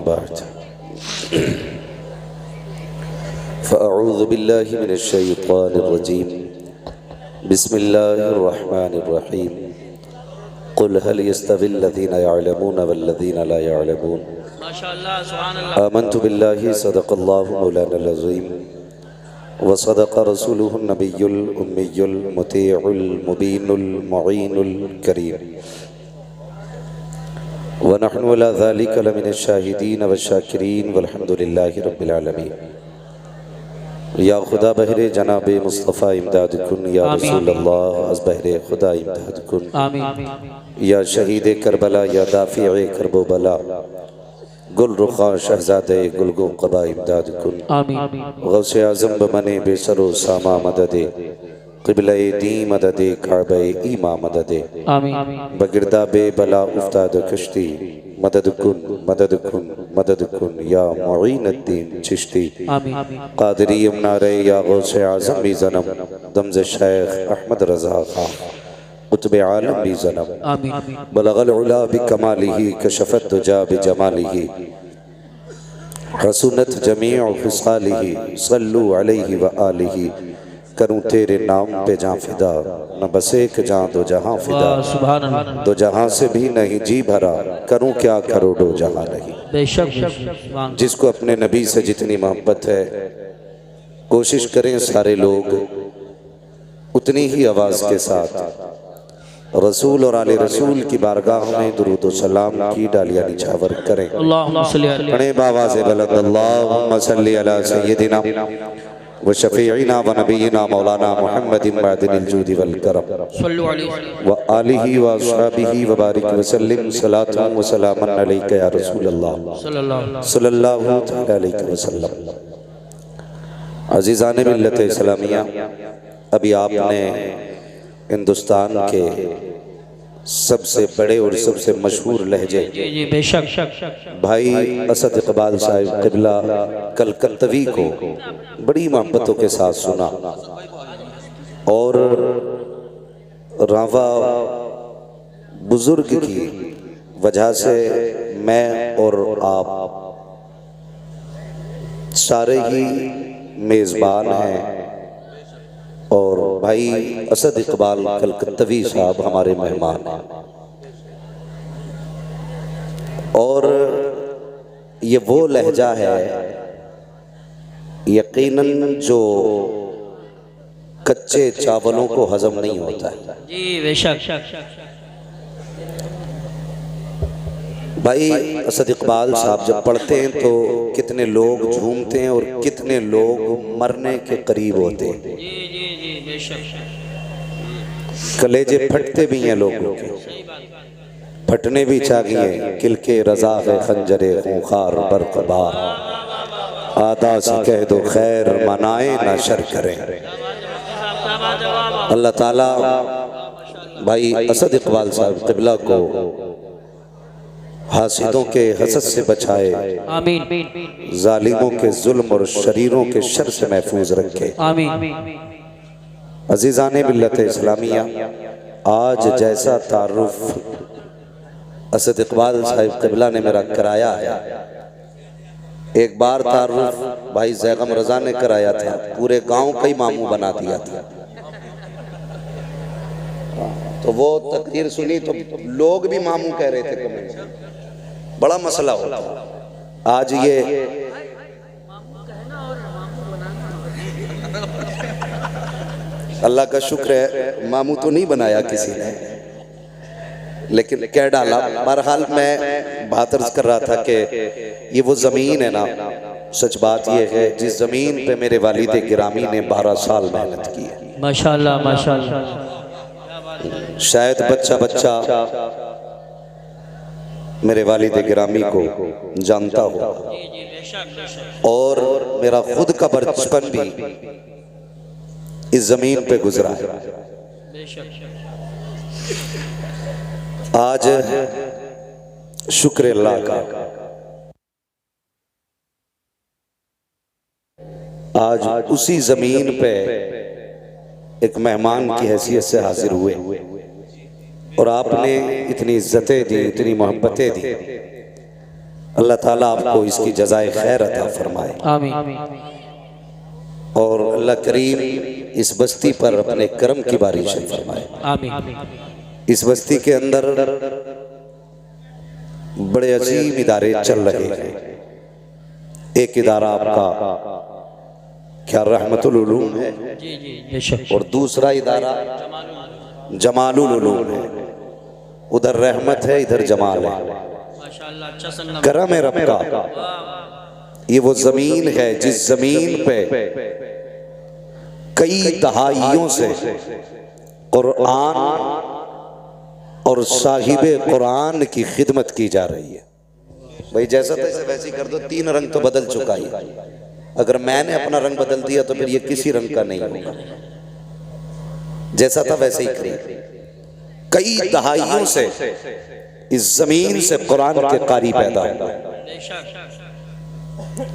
बाद फ़अऊज़ु बिल्लाहि मिनश्शैतानिर्रजीम बिस्मिल्लाहिर्रहमानिर्रहीम क़ुल हल यस्तविल्लज़ीना यअलमून वल्लज़ीना ला यअलमून माशाअल्लाह सुभान अल्लाह। आमन्तु बिल्लाहि सदक़ल्लाहु मौलाना अज़ीम व सदक़ रसूलुहुन नबियुल उम्मियुल मुतीउल मुबीनुल मुईनुल करीम व नहनु अला ज़ालिका लमिनश शाहिदीन व शाकिरीन वल्हम्दुलिल्लाहि रब्बिल आलमीन। या खुदा बहरे जनाब मुस्तफ़ा इमदाद कुन, या रसूल अल्लाह अज़ बहरे खुदा इमदाद कुन, या शहीद करबला, या दाफ़िए करबो बला, गुल रुखा शहज़ादे गुलगो क़बा इमदाद कुन। गौसे आज़म बमने बेसरो सामा मददे, क़िबले दी मददे, काबे ईमा मददे, बगिरदा बे बला उफ्ताद कश्ती, मदद कुन मदद कुन मदद कुन, या मुईनुद्दीन चिश्ती क़ादिरी यमुनारे, या गौसे आज़म भी ज़नम, दमज़ शेख अहमद रज़ा खां कुतुब आलम भी ज़नम, बलगल उला बिकमालिही कशफ़त दुजा बिजमालिही, हसनत जमीअ ख़िसालिही, सल्लु अलैहि व आलिही। करूँ तेरे नाम पे जाँ फिदा, न बस एक जाँ दो जहाँ फिदा, दो जहाँ से भी नहीं जी भरा, करूँ क्या करोड़ों जहाँ नहीं। जिसको अपने नबी से जितनी मोहब्बत है, कोशिश करें सारे लोग उतनी ही आवाज़ के साथ रसूल और आले रसूल की बारगाह में दुरूद व सलाम की डालियाँ निछावर करें। पढ़े बावाज़े बुलंद अल्लाहुम्मा सल्ली अला सय्यदिना व शफ़ीइना व नबीना मौलाना मुहम्मदिन मअदिनिल जूदि वल करम व आलिहि व अस्हाबिहि व बारिक व सल्लिम सलातन व सलामन अलैका या रसूल अल्लाह सल्लल्लाहु तआला अलैहि वसल्लम। अज़ीज़ान मिल्लत इस्लामिया, अभी आपने हिंदुस्तान के सबसे बड़े और सबसे मशहूर लहजे भाई असद इकबाल साहिब क़िबला कलकत्तवी को बड़ी मोहब्बतों के साथ सुना, और रावा बुजुर्ग की वजह से मैं और आप सारे ही मेज़बान हैं, और भाई असद इकबाल कलकत्तवी साहब हमारे मेहमान हैं। और ये वो लहजा है यकीनन जो कच्चे चावलों को हजम नहीं होता है। जी बेशक। भाई असद इकबाल साहब जब पढ़ते हैं तो कितने लोग झूमते हैं और कितने लोग मरने के करीब होते हैं। कलेजे फटते भी हैं लोगों के, फटने भी चाहिए। किलके रजा है खंजरे खूंखार बरकबार, आदा से कह दो खैर मनाए ना शर करें। अल्लाह ताला भाई असद इकबाल साहब क़िबला को हासिदों के हसद से बचाए, जालिमों के जुल्म और शरीरों के शर से महफूज रखे। अज़ीज़ाने मिल्लत इस्लामिया, आज जैसा तारुफ असद इकबाल साहिब क़िबला ने मेरा कराया है, एक बार तारुफ भाई ज़ैगम रज़ा ने कराया था, पूरे गांव का ही मामू बना दिया था। तो वो तकरीर सुनी तो लोग भी मामू कह रहे थे, कमेंट बड़ा मसला होता। आज ये अल्लाह का शुक्र है मामू तो नहीं बनाया किसी ने, लेकिन कह डाला। बहरहाल मैं बात अर्ज कर रहा था कि ये वो ज़मीन है ना, सच बात ये है जिस ज़मीन पे मेरे वालिद गिरामी ने 12 साल मेहनत की है। माशाअल्लाह माशाअल्लाह। शायद बच्चा बच्चा मेरे वालिद गिरामी को जानता हो, और मेरा खुद का बचपन भी इस जमीन पे गुजरा है। आज शुक्र अल्लाह का, आज उसी जमीन पे एक मेहमान की हैसियत से हाजिर हुए, और आपने इतनी इज्जतें दी, इतनी मोहब्बतें दी। अल्लाह ताला आपको इसकी जज़ाए खैर अता फरमाए आमीन। और अल्लाह करीम इस बस्ती पर अपने करम की बारिश फरमाए आमीन। इस बस्ती के अंदर बड़े अजीम इदारे चल रहे हैं। एक इदारा आपका क्या रहमतुल उलूम है जी जी बेशक। और दूसरा इदारा जमालुल उलूम है। उधर रहमत है, इधर जमाल है। माशाअल्लाह अच्छा संगम। करम है रब का। ये वो जमीन है जिस जमीन पे कई दहाइयों से कुरान और साहिबे कुरान की खिदमत की जा रही है। भाई जैसा तैसे वैसी कर दो, 3 रंग तो बदल चुका है। अगर मैंने अपना रंग बदल दिया तो फिर ये किसी रंग का नहीं होगा। जैसा था वैसे ही करिए। कई दहाइयों से इस जमीन से कुरान के कारी पैदा हुआ,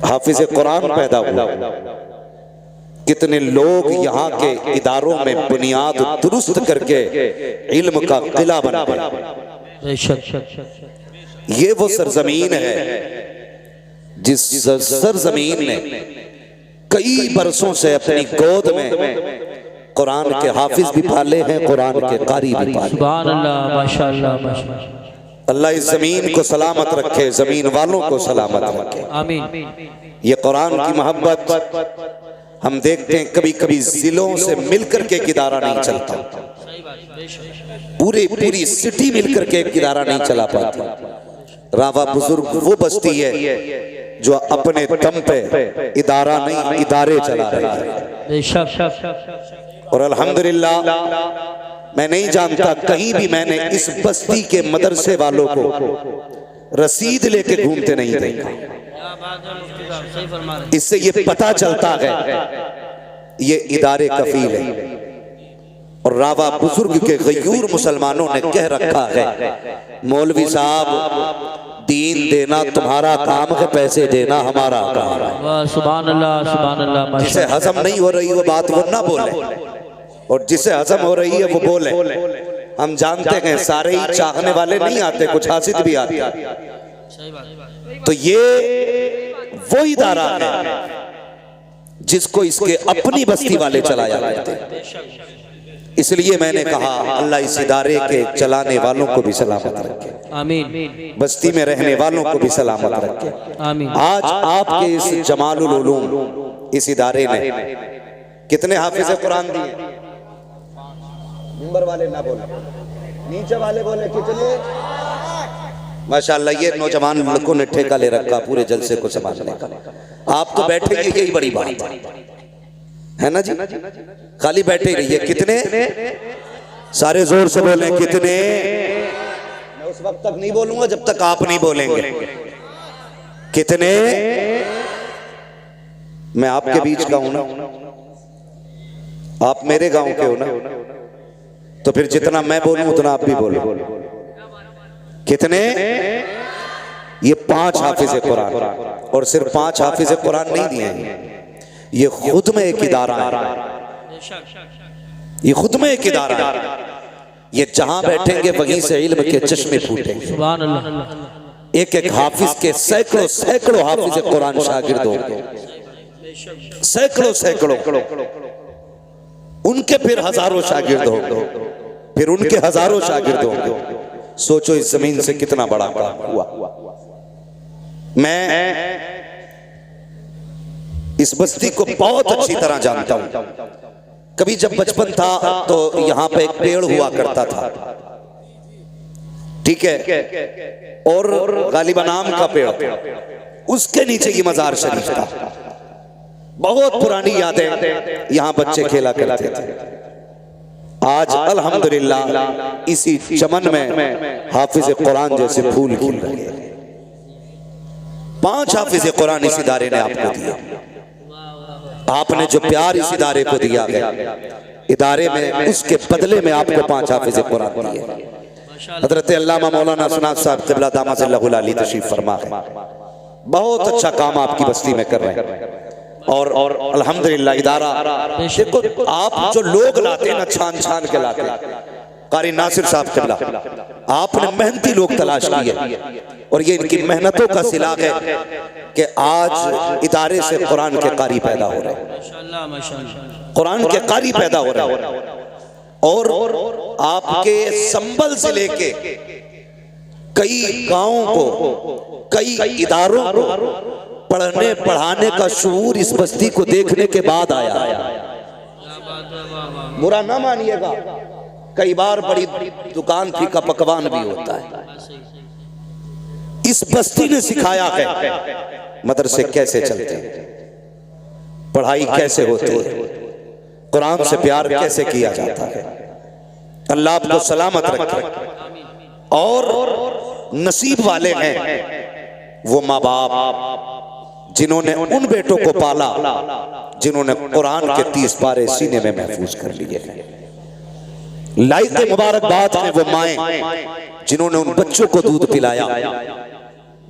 हाफिज कुरान पैदा हुआ। कितने लोग यहाँ के इदारों में बुनियाद दुरुस्त करके इल्म का किला बना गए। ये वो सरजमीन है जिस सरजमीन ने कई बरसों से अपनी गोद में कुरान के हाफिज भी पाले हैं, कुरान के कारी भी पाले। सुभान अल्लाह, माशाअल्लाह माशाअल्लाह। अल्लाह इस जमीन को सलामत रखे, जमीन वालों को सलामत रखे। आमीन। ये कुरान की मोहब्बत हम देखते हैं कभी कभी जिलों से मिलकर के एक इदारा नहीं चलता, पूरी सिटी मिलकर के एक इदारा नहीं चला पाती। रावा बुजुर्ग वो बस्ती है जो अपने दम पे इदारा नहीं इदारे चला रही है। और अल्हम्दुलिल्लाह मैं नहीं जानता कहीं भी मैंने इस बस्ती के मदरसे वालों को रसीद लेके घूमते नहीं देखा। इससे ये पता चलता है ये इदारे कफील है। और रावा बुजुर्ग के गयूर मुसलमानों ने कह रखा है, मौलवी साहब दीन देना तुम्हारा काम है, पैसे देना हमारा काम है। सुभान अल्लाह सुभान अल्लाह। जिसे हजम नहीं हो रही वो बात वो ना बोले, और जिसे हजम हो रही है वो बोले। हम जानते हैं सारे ही चाहने वाले नहीं आते, कुछ हासिद भी आते हैं। तो ये वो इदारा है जिसको इसके अपनी बस्ती वाले चलाया करते हैं। इसलिए मैंने कहा अल्लाह इस इदारे के चलाने वालों को भी सलामत रखे, आमीन। बस्ती में रहने वालों को भी सलामत रखे, आमीन। आज आपके इस जमालुल उलूम इस इदारे ने कितने हाफिज कुरान दिए? नंबर वाले ना बोले, नीचे वाले बोले कितने? माशाअल्लाह ये नौजवान लड़कों ने ठेका ले रखा पूरे जलसे को संभालने का। आप तो बैठे ही यही बड़ी बात है ना जी, खाली बैठे ही रहिए। कितने? सारे जोर से बोले कितने? मैं उस वक्त तक नहीं बोलूंगा जब तक आप नहीं बोलेंगे। कितने? मैं आपके बीच का हूं ना, आप मेरे गांव के हो ना, तो फिर जितना मैं बोलूं उतना आप भी बोलो। कितने? ये 5 हाफिज कुरान, और सिर्फ 5 हाफिज कुरान नहीं दिए हैं, ये खुद में एक इदारा है। ये खुद में एक इदारा है। ये जहां बैठेंगे वहीं से इल्म के चश्मे फूटेंगे। सुभान अल्लाह। एक एक हाफिज के सैकड़ों हाफिज कुरान शागिर्द होंगे, सैकड़ों उनके फिर हजारों शागिर्द होंगे, फिर उनके हजारों शागिर्द होंगे। सोचो इस जमीन से कितना बड़ा काम हुआ। मैं इस बस्ती को बहुत अच्छी तरह जानता हूं। कभी जब बचपन था तो यहां पे एक पेड़ हुआ करता था, ठीक है, और गालिबा नाम का पेड़, उसके नीचे ये मजार शरीफ था। बहुत पुरानी यादें, यहां बच्चे खेला करते थे। आज अल्हम्दुलिल्लाह इसी चमन में हाफिज कुरान जैसे फूल खिल रहे हैं। 5 हाफिज कुरान इस इदारे ने आपको दिया। आपने जो प्यार इस इदारे को दिया गया, इदारे में उसके बदले में आपको 5 हाफिज कुरान दिए। हजरत अल्लामा मौलाना सनात साहब क़िबला दामतुल्लाहु अलैहि तशरीफ फरमा है। बहुत अच्छा काम आपकी बस्ती में कर रहे हैं। और अल्हम्दुलिल्लाह इदारा, देखो आप जो लोग लाते हैं ना, छान छान के लाते हैं, कारी नासिर साहब किबला, आपने मेहनती लोग तलाश किए और ये इनकी मेहनतों का सिला है कि आज इदारे से कुरान के कारी पैदा हो रहे हैं, कुरान के कारी पैदा हो रहे हैं। और आपके संबल से लेके कई गांवों को, कई इदारों को पढ़ने पढ़ाने का शऊर इस बस्ती को देखने के बाद आया। बुरा ना मानिएगा, कई बार बड़ी दुकान फीका पकवान भी होता है। इस बस्ती ने सिखाया है मदरसे कैसे चलते हैं, पढ़ाई कैसे होती है, कुरान से प्यार कैसे किया जाता है। अल्लाह आपको सलामत रखे। और नसीब वाले हैं वो माँ बाप जिन्होंने उन बेटों को पाला जिन्होंने कुरान के 30 पारे सीने में महफूज कर लिए हैं। लाइक मुबारकबाद हैं वो माएं जिन्होंने उन बच्चों को दूध पिलाया,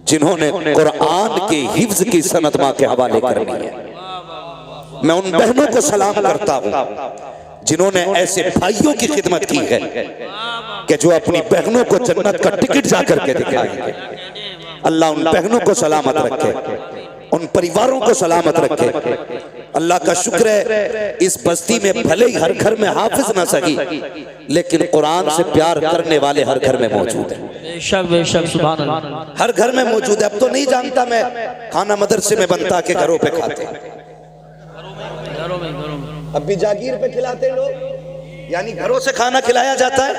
जिन्होंने कुरान के हिफ्ज की सनद मां के हवाले करनी है। मैं उन बहनों को सलाम करता हूं जिन्होंने ऐसे भाइयों की खिदमत की है कि जो अपनी बहनों को जन्नत का टिकट जाकर के दिखाएंगे। अल्लाह उन बहनों को सलामत रखे, उन परिवारों को सलामत रखे। अल्लाह का शुक्र है इस बस्ती में भले ही हर घर में हाफिज ना सही, लेकिन कुरान से प्यार करने वाले हर घर में मौजूद हैं। बेशक बेशक, सुभान अल्लाह, हर घर में मौजूद है। अब तो नहीं जानता मैं, खाना मदरसे में बनता के घरों पे खाते, घरों में अब भी जागीर पे खिलाते लोग, यानी घरों से खाना खिलाया जाता है।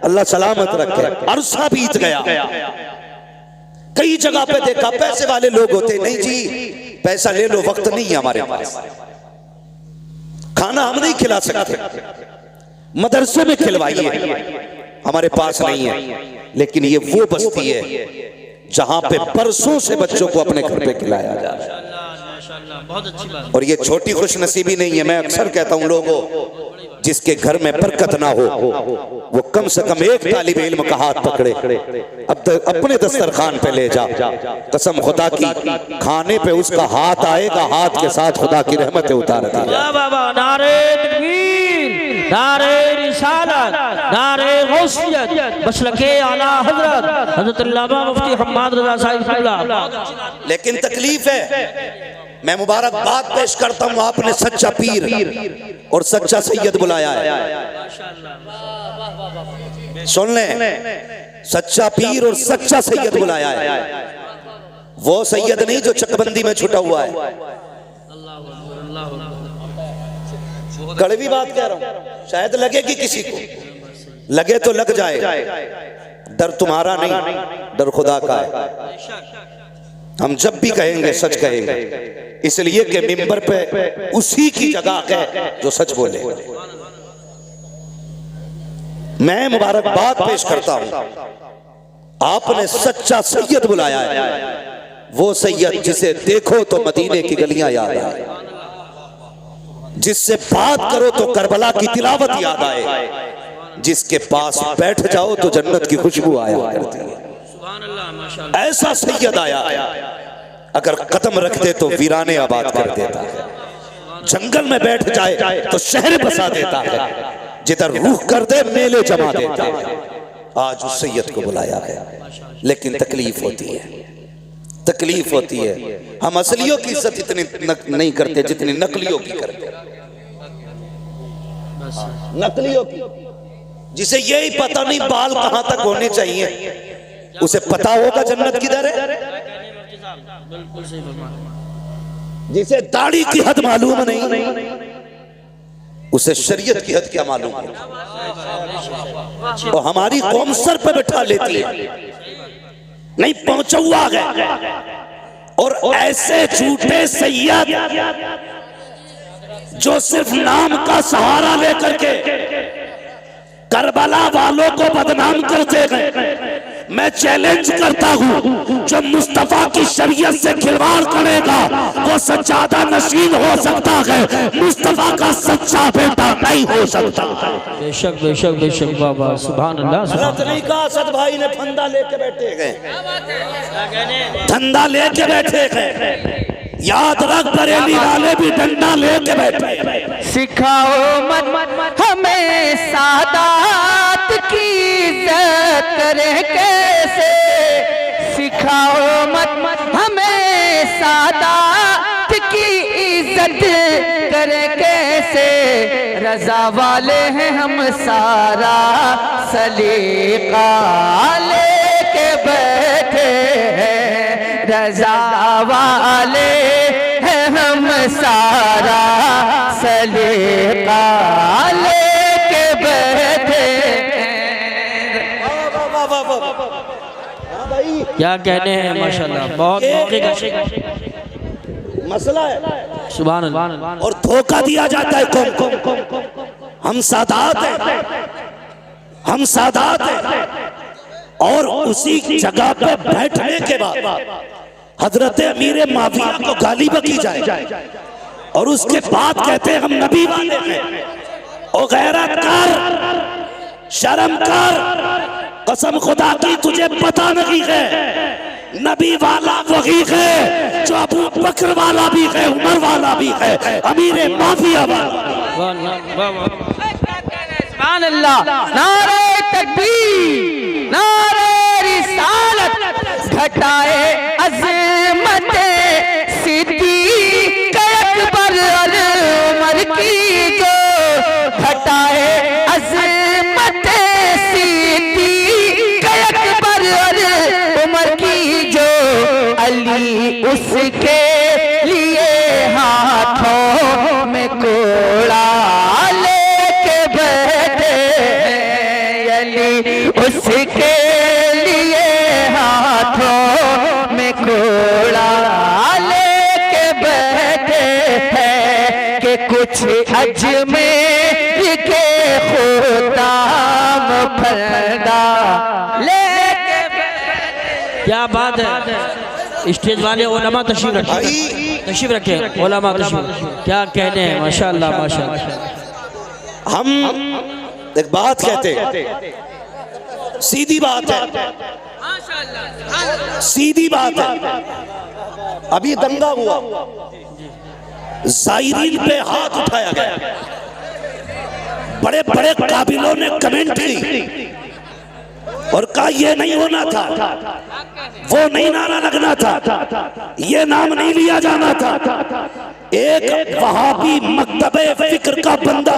अल्लाह सलामत रखे। अरसा बीत गया, कई जगह पे देखा पैसे वाले लोग होते, नहीं जी पैसा ले लो, वक्त नहीं है हमारे पास, खाना हम नहीं खिला सकते, मदरसे में खिलवाइए, हमारे पास नहीं है। लेकिन ये वो बस्ती है जहां पे बरसों से बच्चों को अपने घर पे खिलाया जा रहा है। बहुत अच्छी बात। और ये छोटी खुशनसीबी नहीं है। मैं अक्सर कहता हूं लोगों, जिसके घर में बरकत ना हो वो कम से कम एक तालिब इल्म का हाथ पकड़े, अब अपने दस्तरखान पे ले जा। कसम खुदा की, खाने पे उसका हाथ आएगा, हाथ के साथ खुदा की रहमतें उतार दी। नारे तकबीर, नारे रिसालत, नारे गौसियत, मसलके आला हजरत हजरत अल्लामा मुफ्ती हम्माद रजा साहिब। लेकिन तकलीफ है, मैं मुबारकबाद पेश करता हूं, आपने सच्चा पीर और सच्चा सैयद बुलाया है। सुन लें, सच्चा पीर और सच्चा सैयद बुलाया है। वो सैयद नहीं जो चकबंदी में छुटा हुआ है। कड़वी बात कह रहा हूं, शायद लगेगी किसी को, लगे तो लग जाए। डर तुम्हारा नहीं, डर खुदा का है। हम जब भी कहेंगे सच कहेंगे, इसलिए कि मिंबर पे उसी की जगह है जो सच बोले। मैं मुबारकबाद पेश करता हूं, आपने सच्चा सैयद बुलाया है। वो सैयद जिसे देखो तो मदीने की गलियां याद आए, जिससे बात करो तो करबला की तिलावत याद आए, जिसके पास बैठ जाओ तो जन्नत की खुशबू आया करती है। ऐसा सैयद आया, अगर कदम रख दे तो वीराने आबाद कर देता है, जंगल में बैठ जाए तो शहर बसा देता है, जिधर रूह कर दे मेले जमा देता है। आज उस सैयद को बुलाया है, लेकिन तकलीफ होती है, तकलीफ होती है। हम असलियों की इज्जत इतनी नहीं करते जितनी नकलियों की करते। नकलियों की, जिसे यही पता नहीं बाल कहां तक होने चाहिए, उसे पता होगा जन्नत किधर है। जिसे दाढ़ी की हद मालूम नहीं, उसे शरीयत की हद क्या मालूम है। और हमारी कौम सर पे बैठा लेती है, नहीं पहुंचा हुआ है। और ऐसे झूठे सैयद जो सिर्फ नाम का सहारा लेकर के करबला वालों को बदनाम करते गए, मैं चैलेंज करता हूं, जो मुस्तफा की शरीयत से खिलवाड़ करेगा वो सच्चादा नशीन हो सकता है, मुस्तफा का सच्चा बेटा नहीं हो सकता। बेशक बेशक बेशक बाबा, सुभान अल्लाह। नहीं कहा असद भाई ने फंदा लेके बैठे गए, धंधा लेके बैठे गए। याद रख बरेली वाले भी डंडा लेके बैठे। सिखाओ मत हमें सादात की इज्जत करे कैसे, सिखाओ मत हमें सादात की इज्जत करे कैसे। रजा वाले हैं हम सारा सलीका लेके बैठे हैं, रजा वाले हैं हम सारा सलीका लेके बैठे हैं। क्या कहने हैं माशाल्लाह, बहुत मौके का मसला है। सुभान अल्लाह। और धोखा दिया जाता है कौन को। हम सादात हैं, हम सादात हैं, और उसी जगह पे बैठने के बाद हजरत अमीर माविया को गाली बकी जाए और उसके बाद कहते हैं हम नबी वाले हैं। ओ गैरत कर, शर्म कर, कसम खुदा की तुझे पता नहीं है नबी वाला वही है जो अबू बकर वाला भी है, उमर वाला भी है, अमीर माविया वाला। सुभान अल्लाह। नारे तकबीर, नारे रिसालत, घटाए अज़मत सिद्दीक़ अकबर और उमर की जो, घटाए अज़मत सिद्दीक़ अकबर और उमर की जो। अली उसके लिए हाथों में कोड़ा लेके बैठे हैं, अली उसके लिए हाथों में कोड़ा लेके बैठे हैं कि कुछ अजमेर के खुदाम फरदा लेके बैठे। क्या बात है। स्टेज वाले उलमा तशरीफ रखे, उलमा तशरीफ। क्या कहने हैं माशाल्लाह माशाल्लाह। हम एक बात कहते हैं, सीधी बात है, सीधी बात है। अभी दंगा हुआ, ज़ायरीन पे हाथ उठाया गया, बड़े बड़े काबिलों ने कमेंट की और कहा ये नहीं होना था, वो नहीं नारा लगना था, ये नाम नहीं लिया जाना था। एक वहाबी मकतबे फिक्र का बंदा,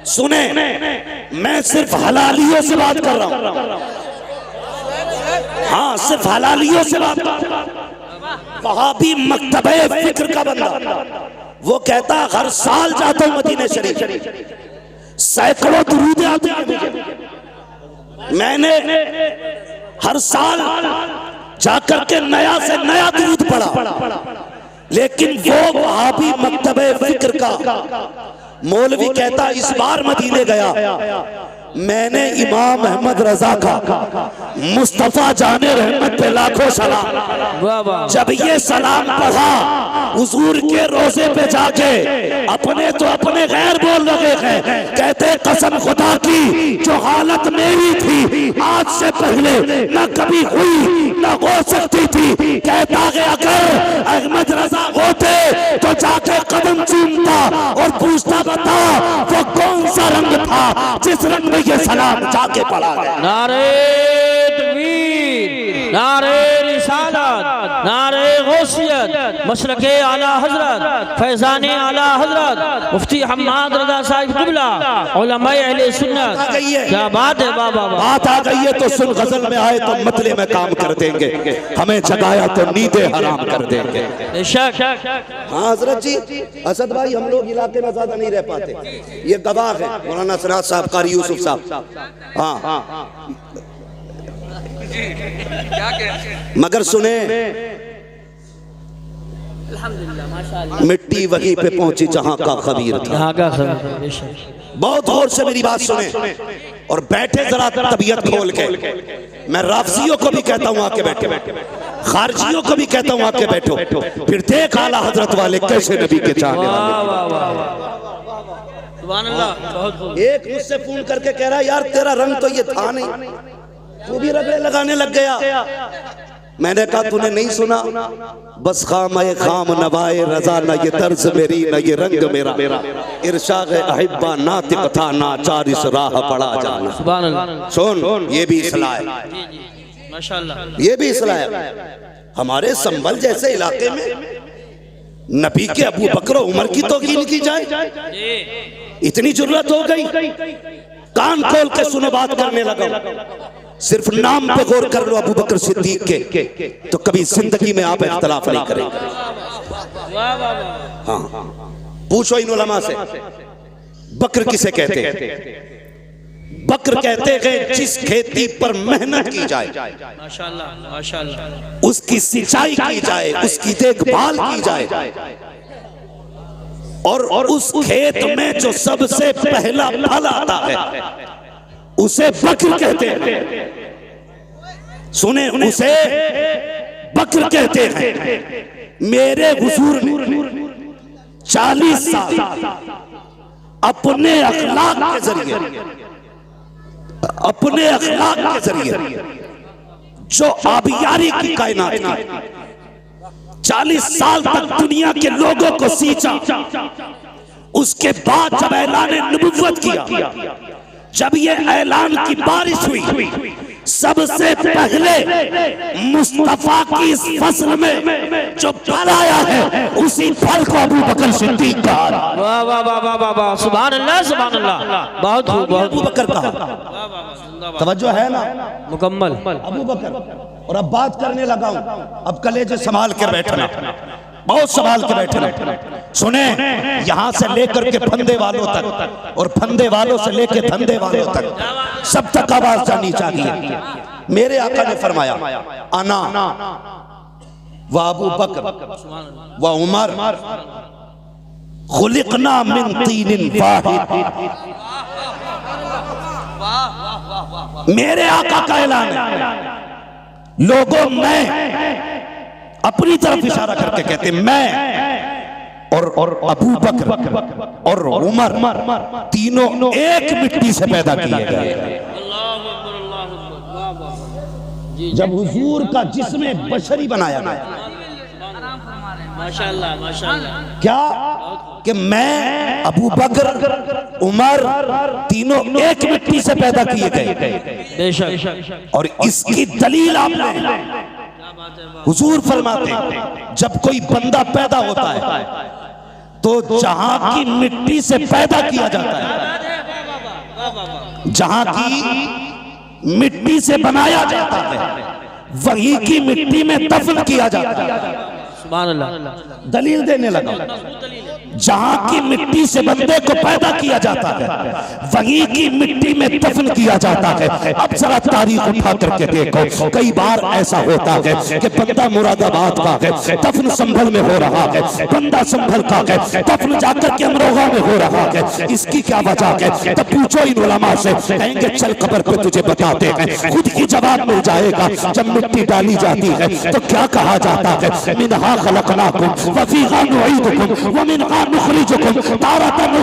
सुने मैं सिर्फ हलालियों से बात कर रहा हूं, हाँ सिर्फ हलालियों से बात कर रहा हूं। वहाबी मकतबे फिक्र का बंदा वो कहता हर साल जाता हूं मदीने शरीफ, सैकड़ों दुरूद आते हैं, मैंने हर साल जाकर के नया से नया दुरूद पढ़ा, लेकिन वो वहाबी मकतबे फिक्र का मौलवी कहता इस बार मदीने गया, मैंने इमाम अहमद रजा का मुस्तफा जाने रहमत पे लाखों सलाम, जब ये सलाम पढ़ा हुजूर के रोजे पे जाके अपने तो अपने गैर बोल रहे हैं, कहते कसम खुदा की जो हालत मेरी थी आज से पहले न कभी हुई न हो सकती थी। कहता है अगर अहमद रजा होते तो जाके कदम चूमता और पूछता बता वो कौन सा रंग था जिस रंग में ये सलाम जाके पढ़ा गया। नारे तकबीर, नारे रिसालत, नारे गौसियत, मसलके आला हजरत, फैजाने आला हजरत, मुफ्ती हम्माद रजा साहिब क़िबला, उलमाए अहले सुन्नत। क्या बात है बाबा, बात आ गई है तो सुन, गजल में आए तो मतले में काम कर देंगे, हमें जगाया तो नींदें हराम कर देंगे। हाँ हजरत जी, असद भाई हम लोग इलाके में ज्यादा नहीं रह पाते, ये गवाह है मौलाना सराज साहब, कारी यूसुफ साहब। हाँ मगर सुने मिट्टी वहीं पे पहुंची जहां का खबीर था। बहुत गौर से मेरी बात सुने और बैठे जरा तबीयत खोल के। मैं राफजियों को भी कहता हूं आके बैठो, खारजियों को भी कहता हूं आके बैठो, फिर देख आला हजरत वाले कैसे नबी के चाहने वाले। एक मुझसे फोन करके कह रहा यार तेरा रंग तो ये था नहीं, तू भी रगड़े लगाने लग गया। मैंने कहा तूने नहीं सुना, बस खाम नवाए रजा न ये तर्ज मेरी न ये रंग मेरा, इरशाद अहिब्बा नातिक था ना चारिस राह पड़ा जाना। सुभान अल्लाह। सुन, ये भी इस्लाह है, माशाअल्लाह, ये भी इस्लाह है। हमारे संभल जैसे इलाके में नबी के अबू बकर उमर की तौकील की जाए, इतनी जरूरत हो गई। कान खोल के सुनो, बात करने लगा। सिर्फ नाम पे गौर कर लो अबू बकर सिद्दीक के, तो कभी जिंदगी में आप इख्तलाफ नहीं करेंगे। हाँ, पूछो इन उलमा से, बकर किसे कहते हैं? बकर कहते हैं जिस खेती पर मेहनत की जाए, माशाअल्लाह माशाअल्लाह, उसकी सिंचाई की जाए, उसकी देखभाल की जाए, और उस खेत में जो सबसे पहला फल आता है उसे बकर कहते हैं। सुने, उसे बकर कहते हैं। मेरे हुजूर ने 40 साल अपने अखलाक के जरिए, अपने अखलाक के जरिए जो आबियारी की कायनात की, 40 साल तक दुनिया के लोगों को सींचा। उसके बाद जब ऐलान नबुव्वत किया, जब ये ऐलान की बारिश हुई, सबसे पहले मुस्तफा की इस फसल में जो फल आया है उसी फल को अबू बकर सिद्दीक कहा। वाह वाह वाह वाह वाह वाह, सुभान अल्लाह सुभान अल्लाह, बहुत खूब, बहुत अबू बकर कहा। तवज्जो है ना? मुकम्मल अबू बकर। और अब बात करने लगा हूं, अब कलेजे संभाल कर बैठना, बहुत संभाल के बैठना। सुने, यहां से लेकर के फंदे वालों तक और फंदे वालों से लेकर धंधे वालों तक सब तक आवाज जानी चाहिए। मेरे आका ने फरमाया, अना व अबू बकर व उमर खुलिकना मिन तीनिन वाहिद। मेरे आका का ऐलान है। लोगों, मैं अपनी तरफ इशारा करके कहते, मैं और अबू बकर और उमर तीनों एक मिट्टी से पैदा किए गए। जब हुजूर का जिस्म बशरी बनाया गया, माशाअल्लाह माशाअल्लाह, क्या कि मैं, अबू बकर, उमर तीनों एक मिट्टी से पैदा किए गए। बेशक। और इसकी दलील आपने, हुजूर फरमाते, जब कोई बंदा पैदा होता है तो जहां की मिट्टी से पैदा किया जाता है, जहां की मिट्टी से बनाया जाता है, वही की मिट्टी में दफन किया जाता है। सुभान अल्लाह। दलील देने लगा, जहां की मिट्टी से बंदे को पैदा किया जाता है वहीं की मिट्टी में दफन किया जाता है। अब जरा तारीख उठा करके देखो, कई बार ऐसा होता है कि बंदा मुरादाबाद का है, दफन संभल में हो रहा है, बंदा संभल का है, दफन जाकर के अमरोहा में हो रहा है। इसकी क्या वजह है? तब पूछो इन उलमा से, कहेंगे चल कब्र पे तुझे बताते हैं, खुद ही जवाब मिल जाएगा। जब मिट्टी डाली जाती है तो क्या कहा जाता है? मिनहा खलकनाकुम व फीहा नुईदुकुम व मिनहा नुखरिजुकुम तारतन।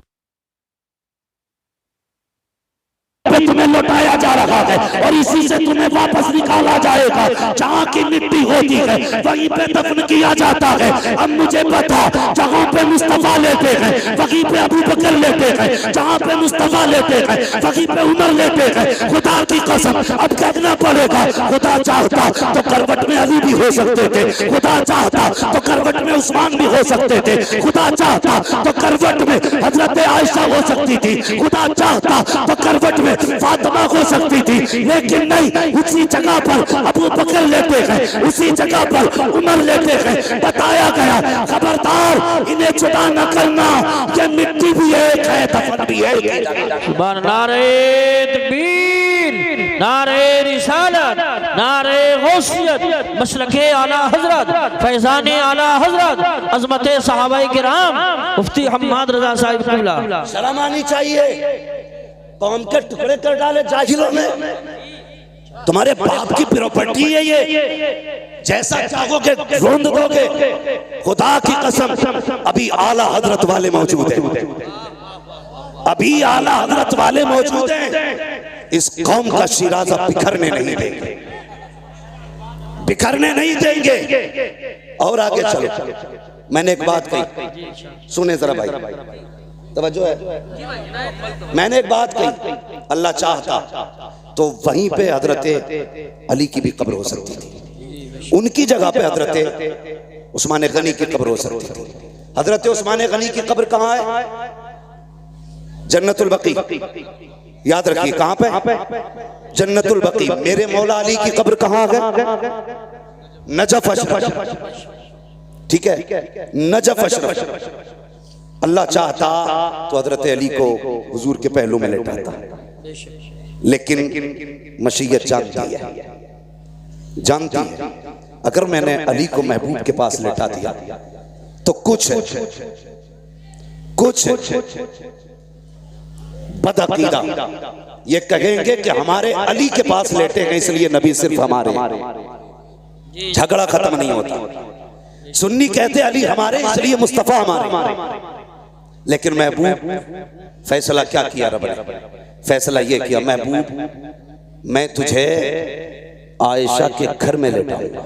तुम्हें लौटाया जा रहा है और इसी से तुम्हें वापस निकाला जाएगा। जहाँ की मिट्टी होती है वहीं पे दफन किया जाता है। अब मुझे पता, जहाँ पे मुस्तफा लेते हैं वहीं पे अबू बकर लेते हैं, जहाँ पे मुस्तफा लेते हैं वहीं पे उमर लेते हैं। खुदा की कसम अब कहना पड़ेगा, खुदा चाहता तो करवट में अली भी हो सकते थे, खुदा चाहता तो करवट में उस्मान भी हो सकते थे, खुदा चाहता तो करवट में हजरत आयशा हो सकती थी, खुदा चाहता तो करवट में फातिमा हो सकती थी, लेकिन नहीं, उसी जगह पर अबू बकर लेते हैं, उसी जगह पर उमर लेते हैं। बताया गया, खबरदार इन्हें जुदा न करना, ये मिट्टी भी एक है, दफन भी एक है। सुभान, नारे तकबीर, नारे रिसालत, नारे गौसियत, मसलके आला हजरत, फैजाने आला हजरत, अजमत सहाबाए किराम, मुफ्ती हम्माद रजा साहिब क़िबला। शर्म आनी चाहिए। कौम के टुकड़े कर डाले जाहिलों ने। तुम्हारे बाप की प्रॉपर्टी है ये, जैसा चाहोगे रोंद दोगे। खुदा की कसम, अभी आला हजरत वाले मौजूद हैं, अभी आला हजरत वाले मौजूद हैं। इस कौम का शिराजा बिखरने नहीं देंगे। बिखरने नहीं देंगे। और आगे चलो, मैंने एक बात कही, सुने जरा भाई, तवज्जो है। मैंने एक बात कही, अल्लाह चाहता तो वहीं पे हजरत अली की भी कब्र हो सकती थी, उनकी जगह पे हजरत उस्मान गनी की कब्र हो सकती थी। हजरत उस्मान गनी की कब्र कहाँ है? जन्नतुल बकी, याद रखिए कहाँ पे? जन्नतुल बकी। मेरे मौला अली की कब्र कहाँ है? नजफ अशरफ, ठीक है, नजफ अशरफ। अल्लाह चाहता तो हजरत अली को हुजूर के पहलू में लेटाता, लेकिन मशीयत जानती है अगर मैंने अली को महबूब के पास लेटा दिया तो कुछ बदअकीदा ये कहेंगे कि हमारे अली के पास लेटे हैं इसलिए नबी सिर्फ हमारे। झगड़ा खत्म नहीं होता। सुन्नी कहते अली हमारे इसलिए मुस्तफा हमारे, लेकिन महबूब फैसला क्या किया रब ने? फैसला ये किया, महबूब मैं तुझे आयशा के घर में लेटाऊंगा।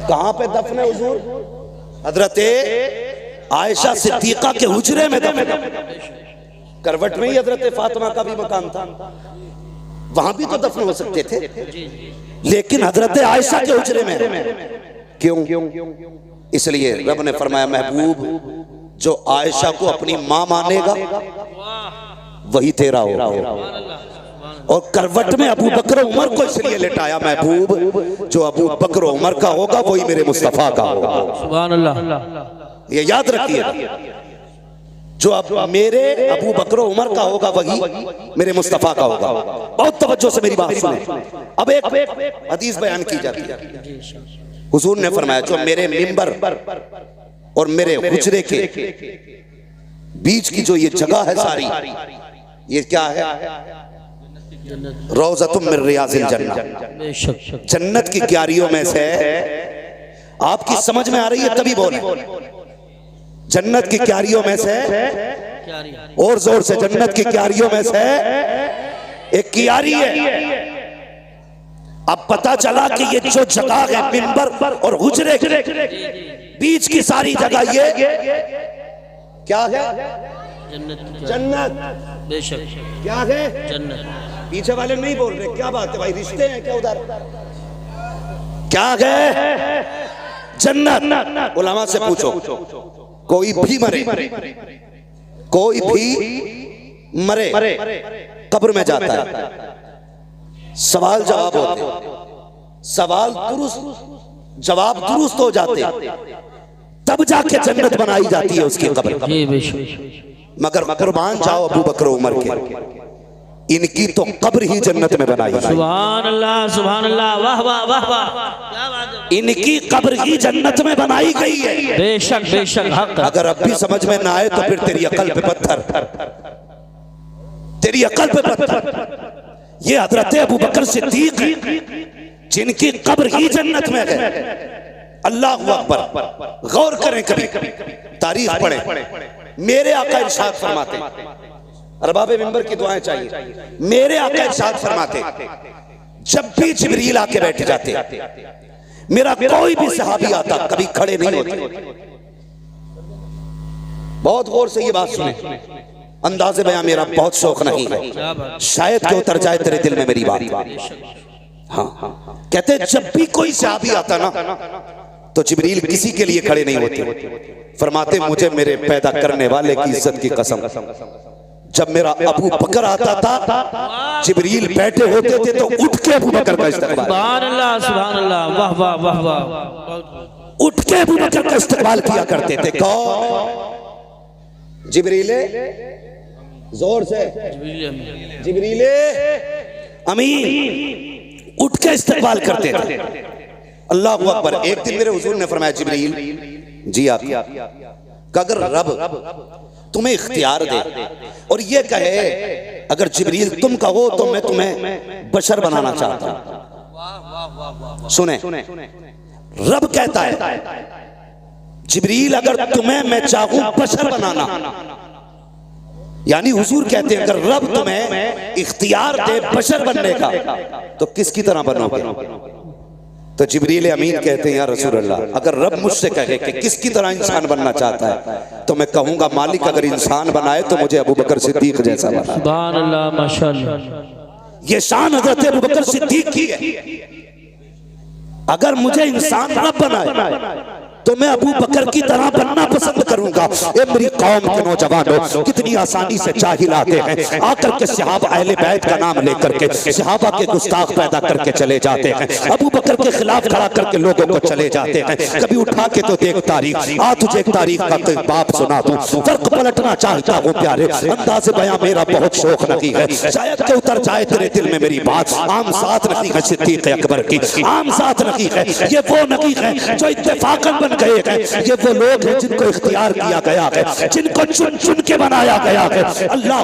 कहां पे दफन है हुजूर? हजरत आयशा सिद्दीका के हुजरे में दफन। करवट में ही हजरत फातिमा का भी मकान था, वहां भी तो दफन हो सकते थे, लेकिन हजरत आयशा के हुजरे में क्यों? इसलिए रब ने फरमाया महबूब जो आयशा को अपनी मां मानेगा वही तेरा होगा। और करवट में अबू बकर उमर को इसलिए लेटाया महबूब जो अबू बकर उमर का होगा वही मेरे मुस्तफा का होगा। सुभान अल्लाह, ये याद रखिए, जो अब मेरे अबू बकर उमर का होगा वही मेरे मुस्तफा का होगा। बहुत तवज्जो से मेरी बात सुने। अब एक हदीस बयान की जाती है, हुजूर ने फरमाया जो मेरे मिंबर और मेरे हुजरे के बीच की जो ये जगह है सारी, ये क्या है? रौज़तुम मिन रियाज़िल जन्नह, जन्नत की क्यारियों में से। आपकी समझ में आ रही है तभी बोले, जन्नत की क्यारियों में से, और जोर से, जन्नत की क्यारियों में से एक क्यारी है। अब पता चला कि ये जो जगह है मिंबर और हुजरे के बीच की सारी जगह ये क्या है? जन्नत। बेशक क्या है? जन्नत। पीछे वाले नहीं बोल रहे, क्या बात है भाई, रिश्ते हैं क्या उधर? क्या है? जन्नत। उलमा से पूछो, कोई भी मरे, कोई भी मरे कब्र में जाता है, सवाल जवाब होते, सवाल दुरुस्त जवाब दुरुस्त हो जाते, तब जाके जन्नत बनाई जाती है उसकी कब्र। मगर कुर्बान जाओ अबू बकर उमर के, इनकी तो कब्र ही जन्नत में बनाई। सुभान अल्लाह, सुभान अल्लाह, वाह वाह वाह वाह। इनकी कब्र ही जन्नत में बनाई गई है। बेशक बेशक हक। अगर अब भी समझ में ना आए तो फिर तेरी अकल पे पत्थर, तेरी अकल पे पत्थर। ये हजरत अबू बकर सिद्दीक हैं जिनकी कब्र ही जन्नत में है। अल्लाह अकबर। गौर करें, कभी तारीख पढ़ें। मेरे आका इरशाद फरमाते, अरबाब मिंबर की दुआएं चाहिए। मेरे आका इरशाद फरमाते जब भी जिब्रील आके बैठ जाते, मेरा कोई भी सहाबी आता कभी खड़े नहीं होते। बहुत गौर से ये बात सुने, अंदाज़े बयां मेरा बहुत शौक नहीं है, शायद कि उतर जाए तेरे दिल में मेरी बात। हाँ, कहते जब भी कोई सहाबी आता ना तो जिब्रील किसी के लिए खड़े नहीं होते। फरमाते मुझे मेरे पैदा करने वाले की इज्जत की कसम, जब मेरा अबू बकर आता था जिब्रील बैठे होते थे तो उठ के अबू बकर का इस्तकबाल। सुभान अल्लाह, सुभान अल्लाह, वाह वाह वाह वाह। उठ के अबू बकर का इस्तकबाल किया करते थे। कौन? जिब्रीले, जोर से, जिब्रीले अमीन उठ के इस्तकबाल करते थे। अल्लाह अकबर। एक दिन मेरे हुजूर ने फरमाया जिब्रील जी आप अगर रब तुम्हें इख्तियार दे और ये कहे अगर जिब्रील तुम कहो तो मैं तुम्हें बशर बनाना चाहता हूं। सुने, रब कहता है जिब्रील अगर तुम्हें मैं चाहूं बशर बनाना यानी हुजूर कहते हैं अगर रब तुम्हें इख्तियार दे बशर बनने का तो किसकी तरह बनोगे? तो जिब्रील अमीन कहते हैं या रसूल अल्लाह, अगर रब मुझसे कहे कि किसकी तरह इंसान बनना चाहता है तो मैं कहूंगा मालिक अगर इंसान बनाए तो मुझे अबू बकर सिद्दीक जैसा बना। सुभान अल्लाह, माशाअल्लाह। ये शान हजरत अबू बकर सिद्दीक की है। अगर मुझे इंसान रब बनाए तो मैं अबू बकर की तरह बनना पसंद करूंगा। ए मेरी कौम के नौजवानों, कितनी आसानी से जाहिल आते हैं, आकर के सहाबा अहले बैत का नाम लेकर के सहाबा के गुस्ताख पैदा करके चले जाते हैं, अबू बकर के खिलाफ खड़ा करके लोगों को चले जाते हैं। कभी उठा के तो देख तारीख, आ तुझे एक तारीख का कोई बाप सुना दूं, फर्क पलटना चाहता हूँ प्यारे, अंदाज़े बयां मेरा बहुत शौक नहीं है, शायद के उतर जाए तेरे दिल में मेरी बात। आम साथ नहीं है सिद्दीक अकबर की, आम साथ नहीं है, ये वो नहीं है जो इत्तेफाकन बन गए हैं, ये वो लोग हैं जिनको इख्तियार किया गया है, जिनको चुन चुन के बनाया गया है। अल्लाह